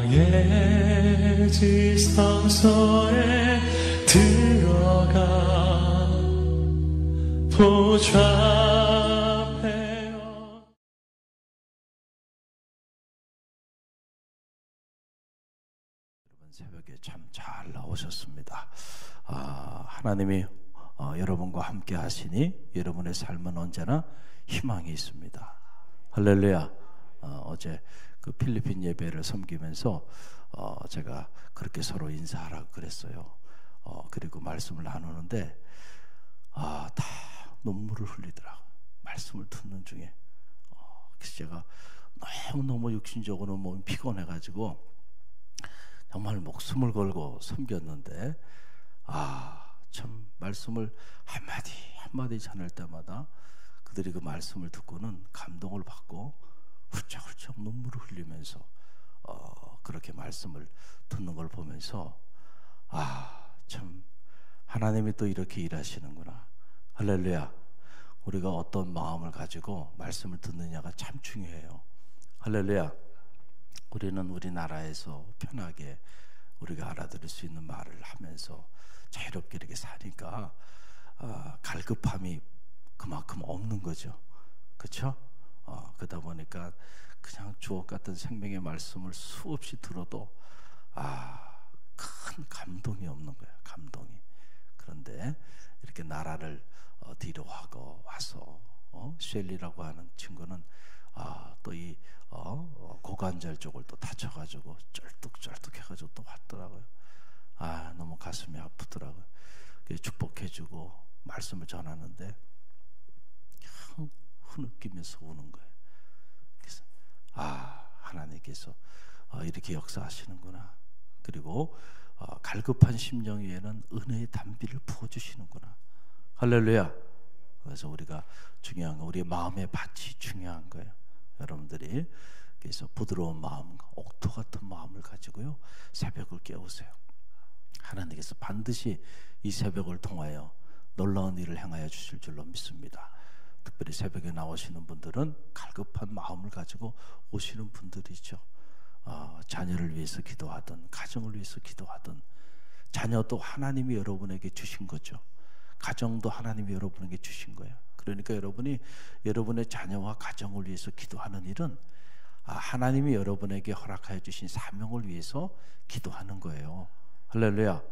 나의 지성소에 들어가 보좌하며. 여러분 새벽에 참 잘 나오셨습니다. 하나님이 여러분과 함께 하시니 여러분의 삶은 언제나 희망이 있습니다. 할렐루야. 어제 그 필리핀 예배를 섬기면서 제가 그렇게 서로 인사하라고 그랬어요. 그리고 말씀을 나누는데 다 눈물을 흘리더라고요. 말씀을 듣는 중에. 그래서 제가 너무 육신적으로 몸이 피곤해가지고 정말 목숨을 걸고 섬겼는데 참 말씀을 한마디 전할 때마다 그들이 그 말씀을 듣고는 감동을 받고 훌쩍훌쩍 눈물을 흘리면서 그렇게 말씀을 듣는 걸 보면서 참 하나님이 또 이렇게 일하시는구나. 할렐루야. 우리가 어떤 마음을 가지고 말씀을 듣느냐가 참 중요해요. 할렐루야. 우리는 우리나라에서 편하게 우리가 알아들을 수 있는 말을 하면서 자유롭게 이렇게 사니까 갈급함이 그만큼 없는 거죠. 그렇죠? 그러다 보니까 그냥 주옥 같은 생명의 말씀을 수없이 들어도 큰 감동이 없는 거예요. 감동이. 그런데 이렇게 나라를 뒤로 하고 와서 쉘리라고 하는 친구는 또 이 고관절 쪽을 또 다쳐가지고 쩔뚝쩔뚝 해가지고 또 왔더라고요. 너무 가슴이 아프더라고요. 축복해주고 말씀을 전하는데 흐느끼면서 우는 거예요. 그래서 하나님께서 이렇게 역사하시는구나. 그리고 갈급한 심령 위에는 은혜의 단비를 부어주시는구나. 할렐루야. 그래서 우리가 중요한 거, 우리의 마음의 밭이 중요한 거예요. 여러분들이 그래서 부드러운 마음, 옥토 같은 마음을 가지고요 새벽을 깨우세요. 하나님께서 반드시 이 새벽을 통하여 놀라운 일을 행하여 주실 줄로 믿습니다. 특별히 새벽에 나오시는 분들은 갈급한 마음을 가지고 오시는 분들이죠. 자녀를 위해서 기도하든 가정을 위해서 기도하든, 자녀도 하나님이 여러분에게 주신 거죠. 가정도 하나님이 여러분에게 주신 거예요. 그러니까 여러분이 여러분의 자녀와 가정을 위해서 기도하는 일은 하나님이 여러분에게 허락하여 주신 사명을 위해서 기도하는 거예요. 할렐루야.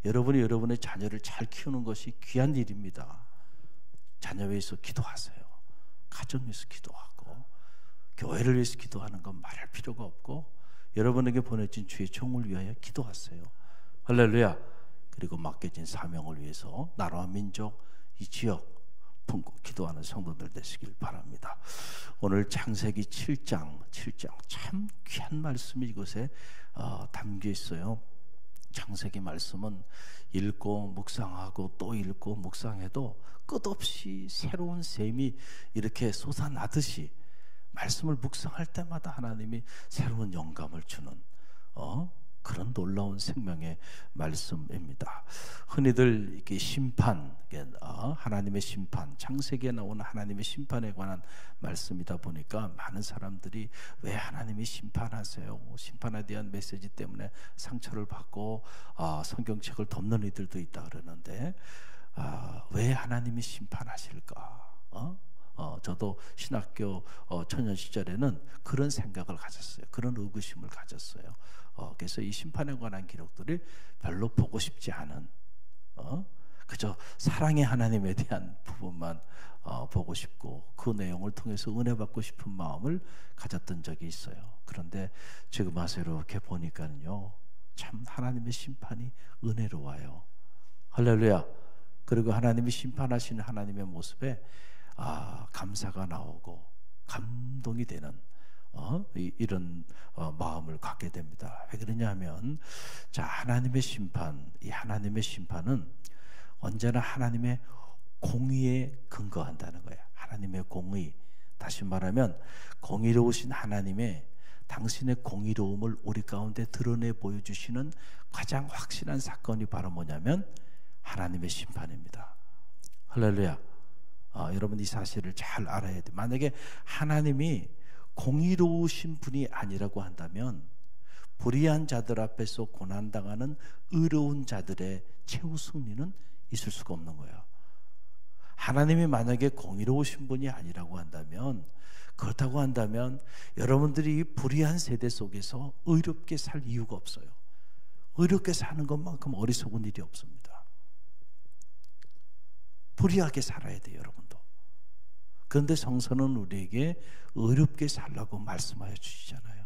여러분이 여러분의 자녀를 잘 키우는 것이 귀한 일입니다. 자녀 위해서 기도하세요. 가정 위해서 기도하고 교회를 위해서 기도하는 건 말할 필요가 없고, 여러분에게 보내진 주의 종을 위하여 기도하세요. 할렐루야. 그리고 맡겨진 사명을 위해서 나라와 민족, 이 지역 품고 기도하는 성도들 되시길 바랍니다. 오늘 창세기 7장 참 귀한 말씀이 이곳에 담겨 있어요. 창세기 말씀은 읽고 묵상하고 또 읽고 묵상해도 끝없이 새로운 샘이 이렇게 솟아나듯이 말씀을 묵상할 때마다 하나님이 새로운 영감을 주는 그런 놀라운 생명의 말씀입니다. 흔히들 이렇게 심판, 하나님의 심판, 창세기에 나오는 하나님의 심판에 관한 말씀이다 보니까 많은 사람들이 왜 하나님이 심판하세요? 심판에 대한 메시지 때문에 상처를 받고 성경책을 덮는 이들도 있다 그러는데, 왜 하나님이 심판하실까? 저도 신학교 청년 시절에는 그런 생각을 가졌어요. 그런 의구심을 가졌어요. 그래서 이 심판에 관한 기록들이 별로 보고 싶지 않은, 그저 사랑의 하나님에 대한 부분만 보고 싶고 그 내용을 통해서 은혜 받고 싶은 마음을 가졌던 적이 있어요. 그런데 지금 와서 이렇게 보니까요, 참 하나님의 심판이 은혜로워요. 할렐루야. 그리고 하나님이 심판하시는 하나님의 모습에 감사가 나오고 감동이 되는 이런 마음을 갖게 됩니다. 왜 그러냐면, 자, 하나님의 심판, 이 하나님의 심판은 언제나 하나님의 공의에 근거한다는 거예요. 하나님의 공의, 다시 말하면 공의로우신 하나님의 당신의 공의로움을 우리 가운데 드러내 보여주시는 가장 확실한 사건이 바로 뭐냐면 하나님의 심판입니다. 할렐루야. 여러분 이 사실을 잘 알아야 돼요. 만약에 하나님이 공의로우신 분이 아니라고 한다면 불의한 자들 앞에서 고난당하는 의로운 자들의 최후 승리는 있을 수가 없는 거예요. 하나님이 만약에 공의로우신 분이 아니라고 한다면, 그렇다고 한다면 여러분들이 이 불의한 세대 속에서 의롭게 살 이유가 없어요. 의롭게 사는 것만큼 어리석은 일이 없습니다. 불의하게 살아야 돼요, 여러분도. 그런데 성서는 우리에게 의롭게 살라고 말씀하여 주시잖아요.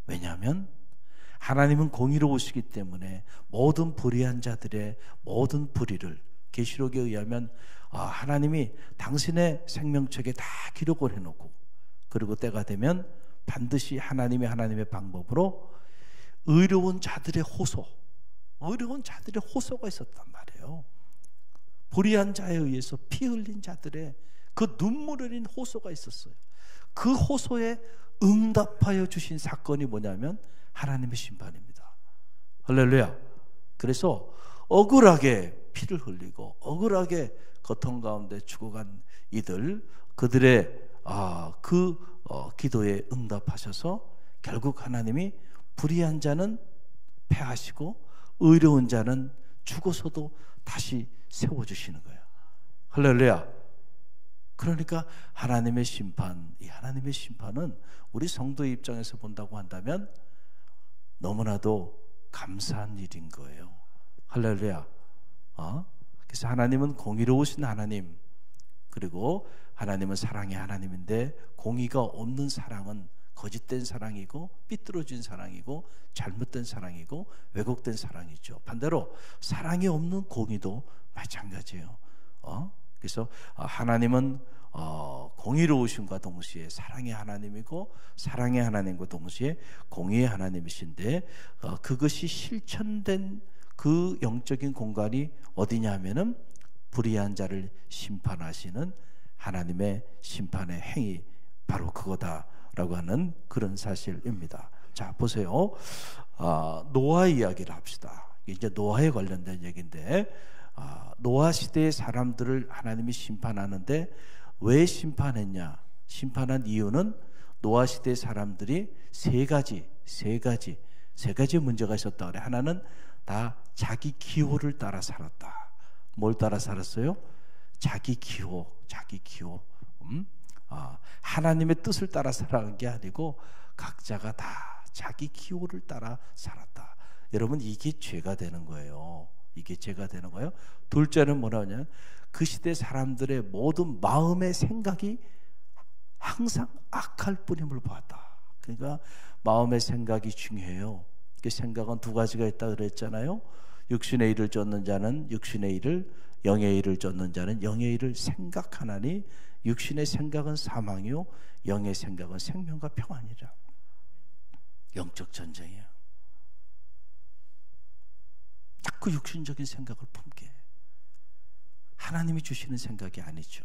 왜냐하면 하나님은 공의로우시기 때문에 모든 불의한 자들의 모든 불의를, 계시록에 의하면 하나님이 당신의 생명책에 다 기록을 해놓고, 그리고 때가 되면 반드시 하나님의 방법으로 의로운 자들의 호소가 있었단 말이에요. 불의한 자에 의해서 피 흘린 자들의 그 눈물 흘린 호소가 있었어요. 그 호소에 응답하여 주신 사건이 뭐냐면 하나님의 심판입니다. 할렐루야. 그래서 억울하게 피를 흘리고 억울하게 고통 가운데 죽어간 그들의 기도에 응답하셔서 결국 하나님이 불의한 자는 패하시고 의로운 자는 죽어서도 다시 세워주시는 거예요. 할렐루야. 그러니까 하나님의 심판, 이 하나님의 심판은 우리 성도의 입장에서 본다고 한다면 너무나도 감사한 일인 거예요. 할렐루야. 그래서 하나님은 공의로우신 하나님, 그리고 하나님은 사랑의 하나님인데, 공의가 없는 사랑은 거짓된 사랑이고 삐뚤어진 사랑이고 잘못된 사랑이고 왜곡된 사랑이죠. 반대로 사랑이 없는 공의도 마찬가지예요. 그래서 하나님은 공의로우심과 동시에 사랑의 하나님이고, 사랑의 하나님과 동시에 공의의 하나님이신데, 그것이 실천된 그 영적인 공간이 어디냐 하면은 불의한 자를 심판하시는 하나님의 심판의 행위, 바로 그거다라고 하는 그런 사실입니다. 자, 보세요. 노아 이야기를 합시다. 이제 노아에 관련된 얘기인데, 노아 시대의 사람들을 하나님이 심판하는데 왜 심판했냐? 심판한 이유는 노아 시대의 사람들이 세 가지 문제가 있었다 그래. 하나는 다 자기 기호를 따라 살았다. 뭘 따라 살았어요? 자기 기호. 하나님의 뜻을 따라 살아간 게 아니고 각자가 다 자기 기호를 따라 살았다. 여러분, 이게 죄가 되는 거예요. 둘째는 뭐냐면 그 시대 사람들의 모든 마음의 생각이 항상 악할 뿐임을 보았다. 그러니까 마음의 생각이 중요해요. 그 생각은 두 가지가 있다 그랬잖아요. 육신의 일을 쫓는 자는 육신의 일을, 영의 일을 쫓는 자는 영의 일을 생각하나니 육신의 생각은 사망이요 영의 생각은 생명과 평안이라. 영적 전쟁이야. 자꾸 육신적인 생각을 품게. 하나님이 주시는 생각이 아니죠.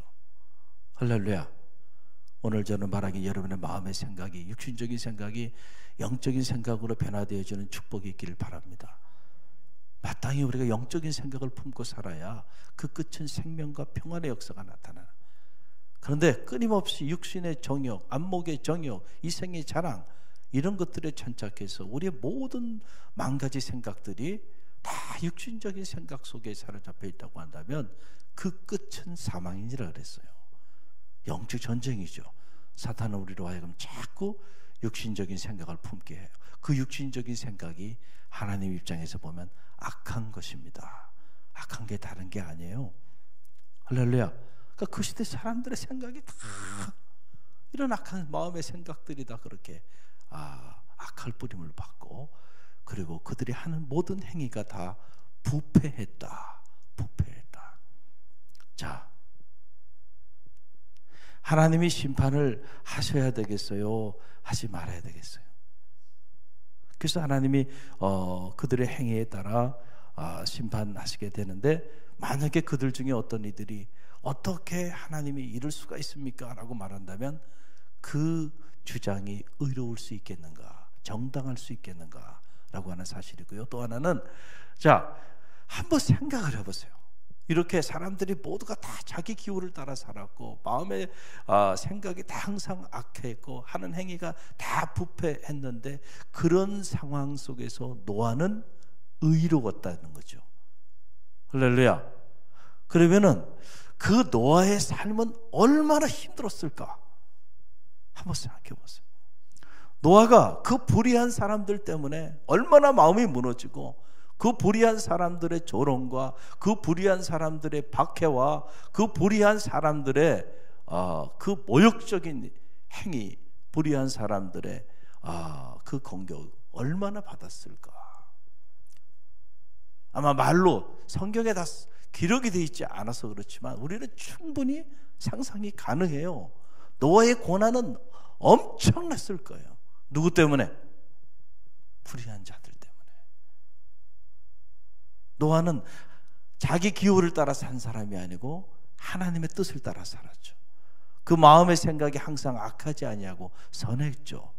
할렐루야. 오늘 저는 말하기, 여러분의 마음의 생각이, 육신적인 생각이 영적인 생각으로 변화되어지는 축복이 있기를 바랍니다. 마땅히 우리가 영적인 생각을 품고 살아야 그 끝은 생명과 평안의 역사가 나타나는. 그런데 끊임없이 육신의 정욕, 안목의 정욕, 이생의 자랑, 이런 것들에 천착해서 우리의 모든 만가지 생각들이 다 육신적인 생각 속에 사로잡혀 있다고 한다면 그 끝은 사망이니라 그랬어요. 영적 전쟁이죠. 사탄은 우리로 하여금 자꾸 육신적인 생각을 품게 해요. 그 육신적인 생각이 하나님 입장에서 보면 악한 것입니다. 악한 게 다른 게 아니에요. 할렐루야. 그러니까 그 시대 사람들의 생각이 다 이런 악한 마음의 생각들이 다 그렇게 악할 뿌림을 받고, 그리고 그들이 하는 모든 행위가 다 부패했다. 자, 하나님이 심판을 하셔야 되겠어요? 하지 말아야 되겠어요? 그래서 하나님이 그들의 행위에 따라 심판하시게 되는데, 만약에 그들 중에 어떤 이들이 어떻게 하나님이 이럴 수가 있습니까? 라고 말한다면 그 주장이 의로울 수 있겠는가, 정당할 수 있겠는가 라고 하는 사실이고요. 또 하나는, 자, 한번 생각을 해보세요. 이렇게 사람들이 모두가 다 자기 기호를 따라 살았고 마음의 생각이 다 항상 악했고 하는 행위가 다 부패했는데 그런 상황 속에서 노아는 의로웠다는 거죠. 할렐루야. 그러면은 그 노아의 삶은 얼마나 힘들었을까? 한번 생각해 보세요. 노아가 그 불의한 사람들 때문에 얼마나 마음이 무너지고 그 불의한 사람들의 조롱과 그 불의한 사람들의 박해와 그 불의한 사람들의 그 모욕적인 행위, 불의한 사람들의 그 공격 얼마나 받았을까? 아마 말로 성경에 다 기록이 되어 있지 않아서 그렇지만 우리는 충분히 상상이 가능해요. 노아의 고난은 엄청났을 거예요. 누구 때문에? 불의한 자들 때문에. 노아는 자기 기호를 따라 산 사람이 아니고 하나님의 뜻을 따라 살았죠. 그 마음의 생각이 항상 악하지 아니하고 선했죠.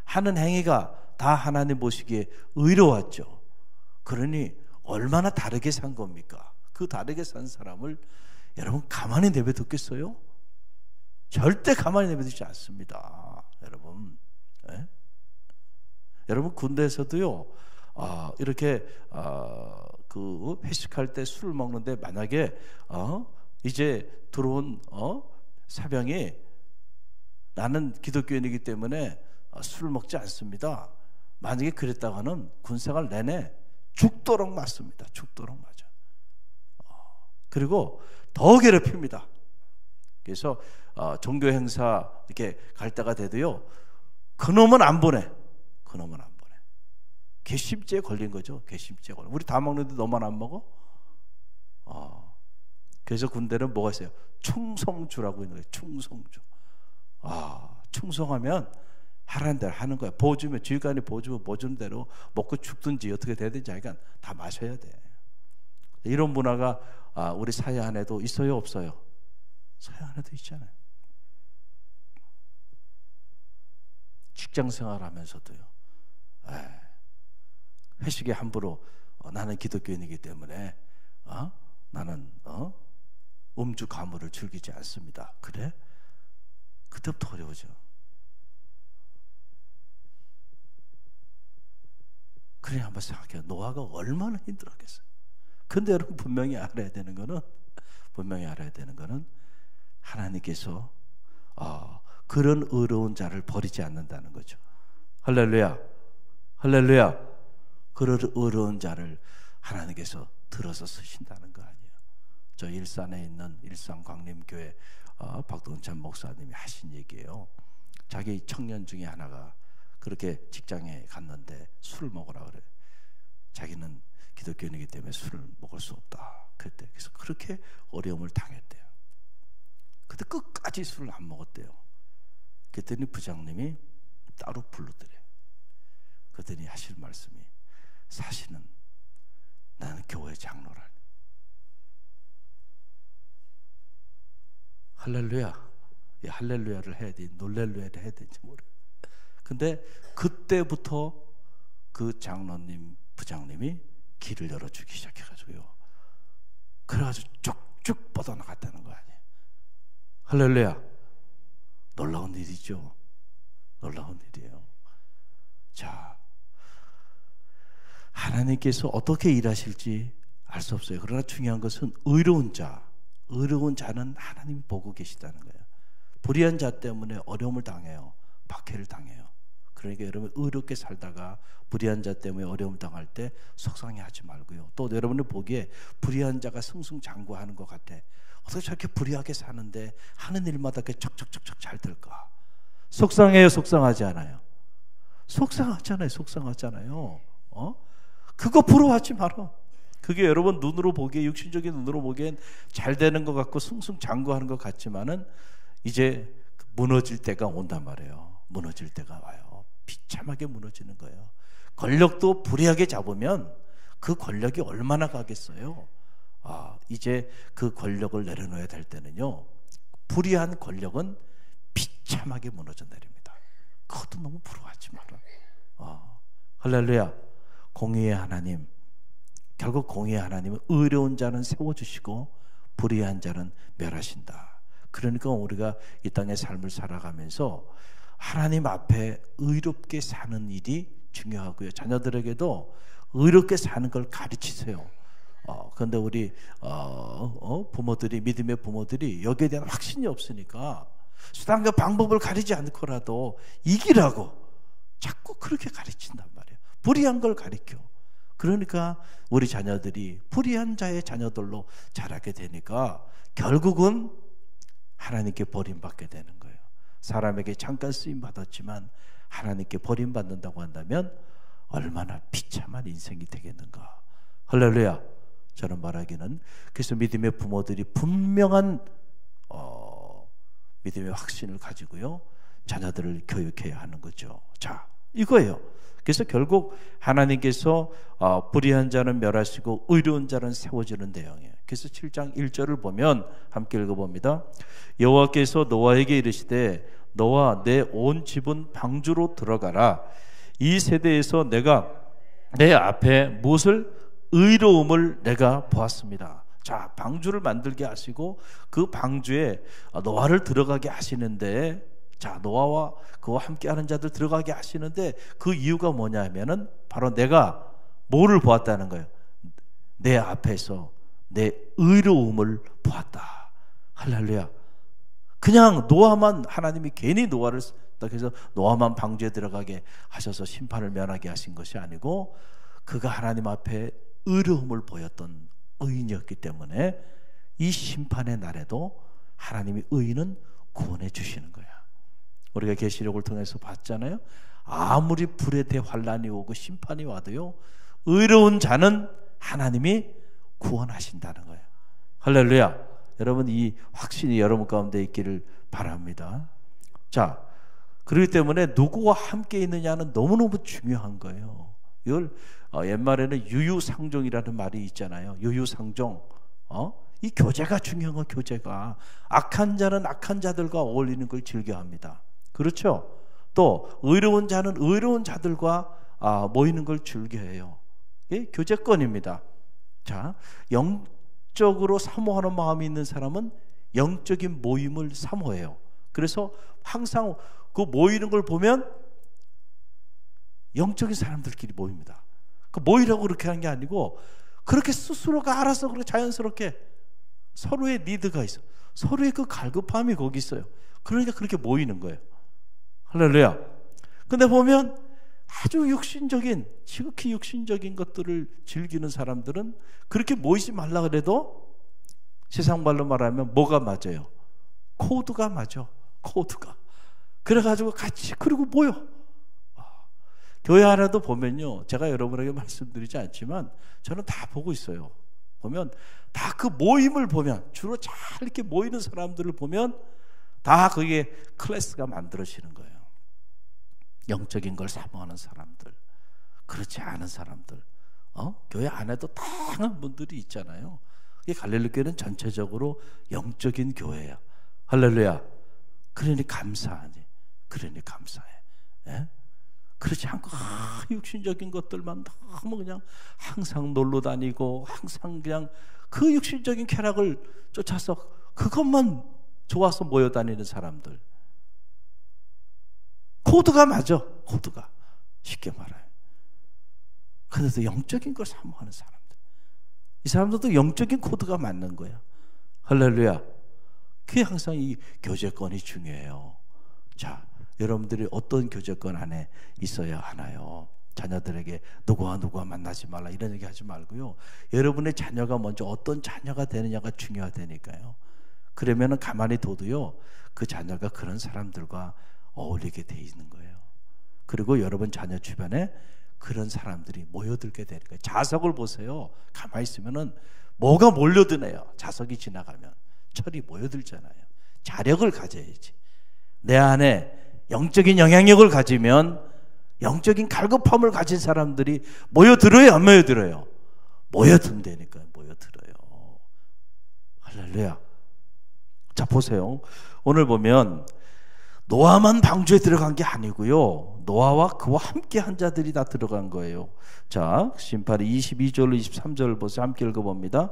하는 행위가 다 하나님 보시기에 의로웠죠. 그러니 얼마나 다르게 산 겁니까? 그 다르게 산 사람을 여러분 가만히 내버려뒀겠어요? 절대 가만히 내버려두지 않습니다. 여러분, 네? 여러분 군대에서도요 이렇게 그 회식할 때 술을 먹는데 만약에 이제 들어온 사병이 나는 기독교인이기 때문에 술을 먹지 않습니다. 만약에 그랬다가는 군생활 내내 죽도록 맞습니다. 죽도록 맞아. 그리고 더 괴롭힙니다. 그래서 종교 행사 이렇게 갈 때가 돼도요 그놈은 안 보내. 그놈은 안 보내. 괘씸죄에 걸린 거죠. 괘씸죄에 걸린. 우리 다 먹는데 너만 안 먹어? 그래서 군대는 뭐가 있어요? 충성주라고 있는 거예요. 충성주. 충성하면 하라는 대로 하는 거야. 보여주면 지휘관이 보여주는 대로 먹고 죽든지 어떻게 되든지 하니까 다 마셔야 돼. 이런 문화가 우리 사회 안에도 있어요, 없어요? 사회 안에도 있잖아요. 직장 생활하면서도요. 회식에 함부로 나는 기독교인이기 때문에 나는 음주 가물을 즐기지 않습니다. 그래? 그때부터 어려워져. 그래 한번 생각해요. 노아가 얼마나 힘들었겠어요. 근데 여러분 분명히 알아야 되는 거는 하나님께서 그런 의로운 자를 버리지 않는다는 거죠. 할렐루야. 할렐루야. 그런 의로운 자를 하나님께서 들어서 쓰신다는 거 아니에요. 저 일산에 있는 일산광림교회 박동찬 목사님이 하신 얘기예요. 자기 청년 중에 하나가 그렇게 직장에 갔는데 술을 먹으라 그래. 자기는 기독교인이기 때문에 술을 먹을 수 없다. 그랬대. 그래서 그렇게 어려움을 당했대요. 근데 끝까지 술을 안 먹었대요. 그랬더니 부장님이 따로 불러드려요. 그랬더니 하실 말씀이 사실은 나는 교회 장로라니. 할렐루야. 할렐루야를 해야 되지 놀렐루야를 해야 되는지 모르겠어요. 근데 그때부터 그 장로님 부장님이 길을 열어주기 시작해가지고요. 그래가지고 쭉쭉 뻗어나갔다는 거 아니에요. 할렐루야. 놀라운 일이죠. 놀라운 일이에요. 자, 하나님께서 어떻게 일하실지 알 수 없어요. 그러나 중요한 것은 의로운 자는 하나님이 보고 계시다는 거예요. 불의한 자 때문에 어려움을 당해요. 박해를 당해요. 그러니까 여러분 의롭게 살다가 불의한 자 때문에 어려움을 당할 때 속상해하지 말고요. 또 여러분이 보기에 불의한 자가 승승장구하는 것 같아. 어떻게 저렇게 불의하게 사는데 하는 일마다 이렇게 척척척척 잘 될까? 속상해요, 속상하지 않아요? 속상하잖아요. 그거 부러워하지 마라. 그게 여러분 눈으로 보기에 육신적인 눈으로 보기엔 잘 되는 것 같고 승승장구하는 것 같지만은 이제 무너질 때가 온단 말이에요. 무너질 때가 와요. 비참하게 무너지는 거예요. 권력도 불의하게 잡으면 그 권력이 얼마나 가겠어요. 이제 그 권력을 내려놓아야 될 때는요, 불의한 권력은 비참하게 무너져 내립니다. 그것도 너무 부러워하지 마라. 할렐루야. 공의의 하나님 결국 공의의 하나님은 의로운 자는 세워주시고 불의한 자는 멸하신다. 그러니까 우리가 이 땅의 삶을 살아가면서 하나님 앞에 의롭게 사는 일이 중요하고요. 자녀들에게도 의롭게 사는 걸 가르치세요. 그런데 우리 부모들이, 믿음의 부모들이 여기에 대한 확신이 없으니까 수단과 방법을 가리지 않고라도 이기라고 자꾸 그렇게 가르친단 말이에요. 불의한 걸 가르쳐. 그러니까 우리 자녀들이 불의한 자의 자녀들로 자라게 되니까 결국은 하나님께 버림받게 되는 거예요. 사람에게 잠깐 쓰임 받았지만 하나님께 버림받는다고 한다면 얼마나 비참한 인생이 되겠는가. 할렐루야. 저는 말하기는, 그래서 믿음의 부모들이 분명한 믿음의 확신을 가지고요, 자녀들을 교육해야 하는 거죠. 자, 이거예요. 그래서 결국 하나님께서 불의한 자는 멸하시고 의로운 자는 세워주는 내용이에요. 그래서 7장 1절을 보면 함께 읽어봅니다. 여호와께서 노아에게 이르시되 너와 내 온 집은 방주로 들어가라. 이 세대에서 내가 내 앞에 무엇을 의로움을 내가 보았습니다. 자, 방주를 만들게 하시고 그 방주에 노아를 들어가게 하시는데, 자, 노아와 그와 함께하는 자들 들어가게 하시는데 그 이유가 뭐냐 하면은 바로 내가 뭐를 보았다는 거예요. 내 앞에서 내 의로움을 보았다. 할렐루야. 그냥 노아만, 하나님이 괜히 노아를 그래서 노아만 방주에 들어가게 하셔서 심판을 면하게 하신 것이 아니고 그가 하나님 앞에 의로움을 보였던 의인이었기 때문에 이 심판의 날에도 하나님의 의인은 구원해 주시는 거야. 우리가 계시록을 통해서 봤잖아요. 아무리 불의 대환란이 오고 심판이 와도요, 의로운 자는 하나님이 구원하신다는 거예요. 할렐루야. 여러분, 이 확신이 여러분 가운데 있기를 바랍니다. 자, 그렇기 때문에 누구와 함께 있느냐는 너무너무 중요한 거예요. 이걸 옛말에는 유유상종이라는 말이 있잖아요. 유유상종. 이 교제가 중요한 거, 교제가. 악한 자는 악한 자들과 어울리는 걸 즐겨합니다. 그렇죠? 또 의로운 자는 의로운 자들과 모이는 걸 즐겨해요. 이게 교제권입니다. 자, 영적으로 사모하는 마음이 있는 사람은 영적인 모임을 사모해요. 그래서 항상 그 모이는 걸 보면 영적인 사람들끼리 모입니다. 그 모이라고 그렇게 하는 게 아니고 그렇게 스스로가 알아서 그렇게 자연스럽게 서로의 니드가 있어. 서로의 그 갈급함이 거기 있어요. 그러니까 그렇게 모이는 거예요. 할렐루야. 근데 보면 아주 육신적인, 지극히 육신적인 것들을 즐기는 사람들은 그렇게 모이지 말라 그래도 세상 말로 말하면 뭐가 맞아요? 코드가 맞아. 코드가. 그래가지고 같이 그리고 모여. 교회 안에도 보면요, 제가 여러분에게 말씀드리지 않지만 저는 다 보고 있어요. 보면 다 그 모임을 보면 주로 잘 이렇게 모이는 사람들을 보면 다 그게 클래스가 만들어지는 거예요. 영적인 걸 사모하는 사람들, 그렇지 않은 사람들, 교회 안에도 다양한 분들이 있잖아요. 이 갈릴리 교회는 전체적으로 영적인 교회야. 할렐루야. 그러니 감사하니, 그러니 감사해. 예? 그렇지 않고 육신적인 것들만 너무 그냥 항상 놀러 다니고 항상 그냥 그 육신적인 쾌락을 쫓아서 그것만 좋아서 모여 다니는 사람들. 코드가 맞아. 코드가. 쉽게 말해요. 그래도 영적인 걸 사모하는 사람들, 이 사람들도 영적인 코드가 맞는 거야. 할렐루야. 그게 항상 이 교제권이 중요해요. 자, 여러분들이 어떤 교제권 안에 있어야 하나요? 자녀들에게 누구와 만나지 말라 이런 얘기 하지 말고요, 여러분의 자녀가 먼저 어떤 자녀가 되느냐가 중요하다니까요. 그러면은 가만히 둬도요, 그 자녀가 그런 사람들과 어울리게 돼 있는 거예요. 그리고 여러분 자녀 주변에 그런 사람들이 모여들게 되는 거예요. 자석을 보세요. 가만히 있으면은 뭐가 몰려드네요. 자석이 지나가면 철이 모여들잖아요. 자력을 가져야지. 내 안에 영적인 영향력을 가지면, 영적인 갈급함을 가진 사람들이 모여들어요, 안 모여들어요? 모여든다니까요. 모여들어요. 할렐루야. 자, 보세요. 오늘 보면 노아만 방주에 들어간 게 아니고요. 노아와 그와 함께 한 자들이 다 들어간 거예요. 자, 심판이 22절 23절 보세요. 함께 읽어봅니다.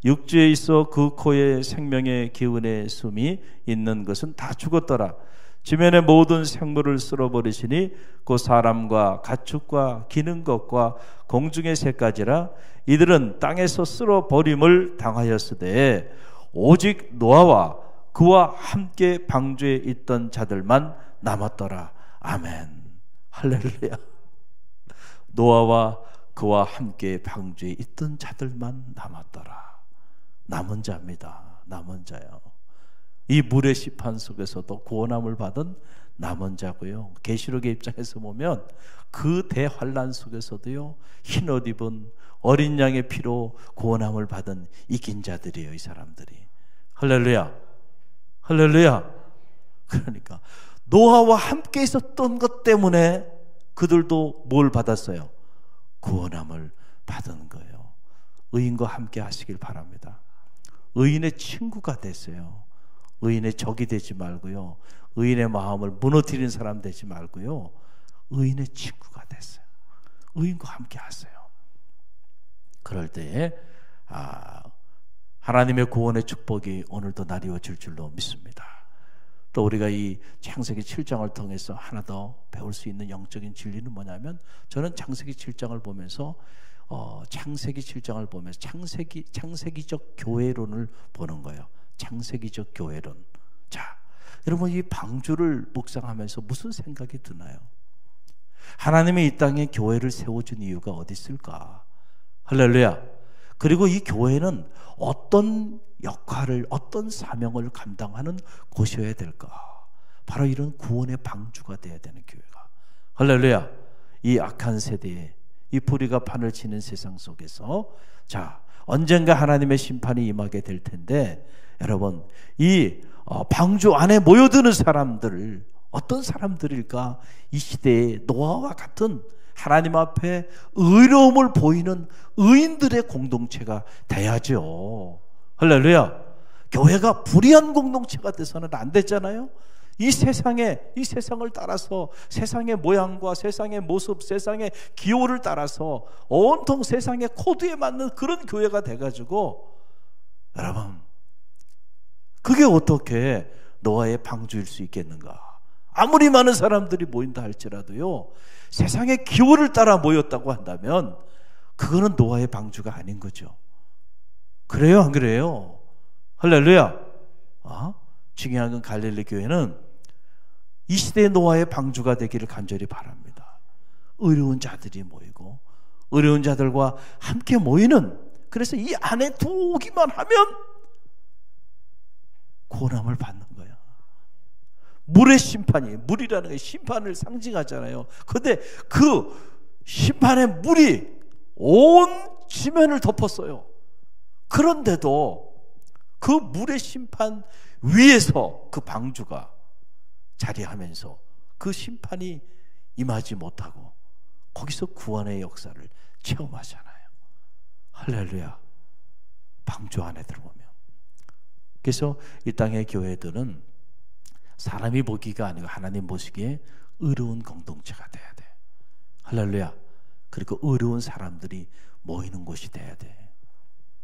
육지에 있어 그 코에 생명의 기운의 숨이 있는 것은 다 죽었더라. 지면의 모든 생물을 쓸어버리시니 그 사람과 가축과 기는 것과 공중의 새까지라. 이들은 땅에서 쓸어버림을 당하였으되 오직 노아와 그와 함께 방주에 있던 자들만 남았더라. 아멘. 할렐루야. 노아와 그와 함께 방주에 있던 자들만 남았더라. 남은 자입니다. 남은 자요. 이 물의 시판 속에서도 구원함을 받은 남은 자고요. 계시록의 입장에서 보면 그 대환란 속에서도요, 흰옷 입은 어린 양의 피로 구원함을 받은 이긴 자들이에요. 이 사람들이. 할렐루야. 할렐루야. 그러니까 노아와 함께 있었던 것 때문에 그들도 뭘 받았어요? 구원함을 받은 거예요. 의인과 함께 하시길 바랍니다. 의인의 친구가 됐어요. 의인의 적이 되지 말고요. 의인의 마음을 무너뜨리는 사람 되지 말고요. 의인의 친구가 됐어요. 의인과 함께 하세요. 그럴 때에 하나님의 구원의 축복이 오늘도 날 이어질 줄로 믿습니다. 또 우리가 이 창세기 7장을 통해서 하나 더 배울 수 있는 영적인 진리는 뭐냐면, 저는 창세기 7장을 보면서 창세기 7장을 보면서 창세기적 교회론을 보는 거예요. 창세기적 교회론. 자, 여러분, 이 방주를 묵상하면서 무슨 생각이 드나요? 하나님이 이 땅에 교회를 세워준 이유가 어디 있을까? 할렐루야. 그리고 이 교회는 어떤 역할을, 어떤 사명을 감당하는 곳이어야 될까? 바로 이런 구원의 방주가 되어야 되는 교회가. 할렐루야. 이 악한 세대에, 이 불의가 판을 치는 세상 속에서, 자, 언젠가 하나님의 심판이 임하게 될 텐데, 여러분, 이 방주 안에 모여드는 사람들, 어떤 사람들일까? 이 시대에 노아와 같은 하나님 앞에 의로움을 보이는 의인들의 공동체가 돼야죠. 할렐루야. 교회가 불의한 공동체가 돼서는 안 되잖아요. 이 세상을 따라서, 세상의 모양과 세상의 모습, 세상의 기호를 따라서 온통 세상의 코드에 맞는 그런 교회가 돼가지고, 여러분, 그게 어떻게 노아의 방주일 수 있겠는가? 아무리 많은 사람들이 모인다 할지라도요, 세상의 기호를 따라 모였다고 한다면 그거는 노아의 방주가 아닌 거죠. 그래요, 안 그래요? 할렐루야. 중요한 건 갈릴리 교회는 이 시대의 노아의 방주가 되기를 간절히 바랍니다. 의로운 자들이 모이고 의로운 자들과 함께 모이는, 그래서 이 안에 들어오기만 하면 구원함을 받는 거야. 물의 심판이, 물이라는 게 심판을 상징하잖아요. 그런데 그 심판의 물이 온 지면을 덮었어요. 그런데도 그 물의 심판 위에서 그 방주가 자리하면서 그 심판이 임하지 못하고 거기서 구원의 역사를 체험하잖아요. 할렐루야. 방주 안에 들어오면. 그래서 이 땅의 교회들은 사람이 보기가 아니고 하나님 보시기에 의로운 공동체가 돼야 돼. 할렐루야. 그리고 의로운 사람들이 모이는 곳이 돼야 돼.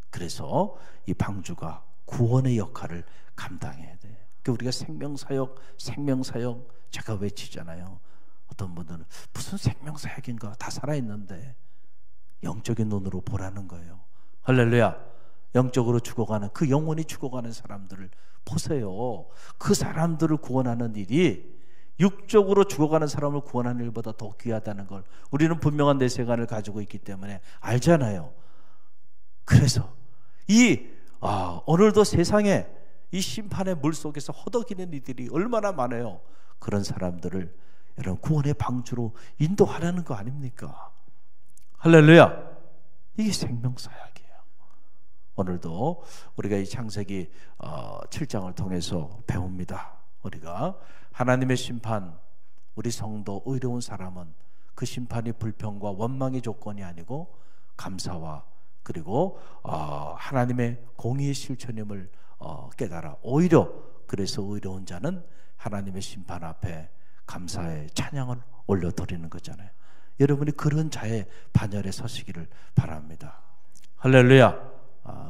그래서 이 방주가 구원의 역할을 감당해야 돼. 우리가 생명사역 제가 외치잖아요. 어떤 분들은 무슨 생명사역인가, 다 살아있는데 영적인 눈으로 보라는 거예요. 할렐루야. 영적으로 죽어가는, 그 영혼이 죽어가는 사람들을 보세요. 그 사람들을 구원하는 일이 육적으로 죽어가는 사람을 구원하는 일보다 더 귀하다는 걸 우리는 분명한 내세관을 가지고 있기 때문에 알잖아요. 그래서 오늘도 세상에 이 심판의 물 속에서 허덕이는 이들이 얼마나 많아요. 그런 사람들을 여러분 구원의 방주로 인도하라는 거 아닙니까? 할렐루야. 이게 생명사역이에요. 오늘도 우리가 이 창세기 7장을 통해서 배웁니다. 우리가 하나님의 심판, 우리 성도 의로운 사람은 그 심판이 불평과 원망의 조건이 아니고 감사와 그리고 하나님의 공의의 실천임을 깨달아 오히려 그래서 의로운 자는 하나님의 심판 앞에 감사의 찬양을 올려드리는 거잖아요. 여러분이 그런 자의 반열에 서시기를 바랍니다. 할렐루야.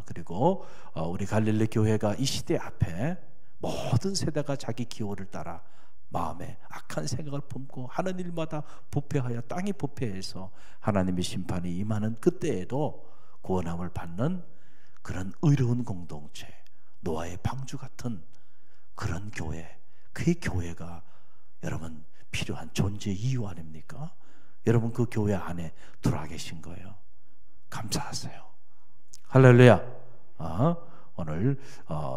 그리고 우리 갈릴리 교회가 이 시대 앞에 모든 세대가 자기 기호를 따라 마음에 악한 생각을 품고 하는 일마다 부패하여 땅이 부패해서 하나님의 심판이 임하는 그때에도 구원함을 받는 그런 의로운 공동체, 노아의 방주 같은 그런 교회, 그 교회가 여러분 필요한 존재 이유 아닙니까? 여러분 그 교회 안에 들어와 계신 거예요. 감사하세요. 할렐루야. 오늘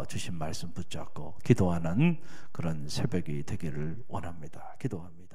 주신 말씀 붙잡고 기도하는 그런 새벽이 되기를 원합니다. 기도합니다.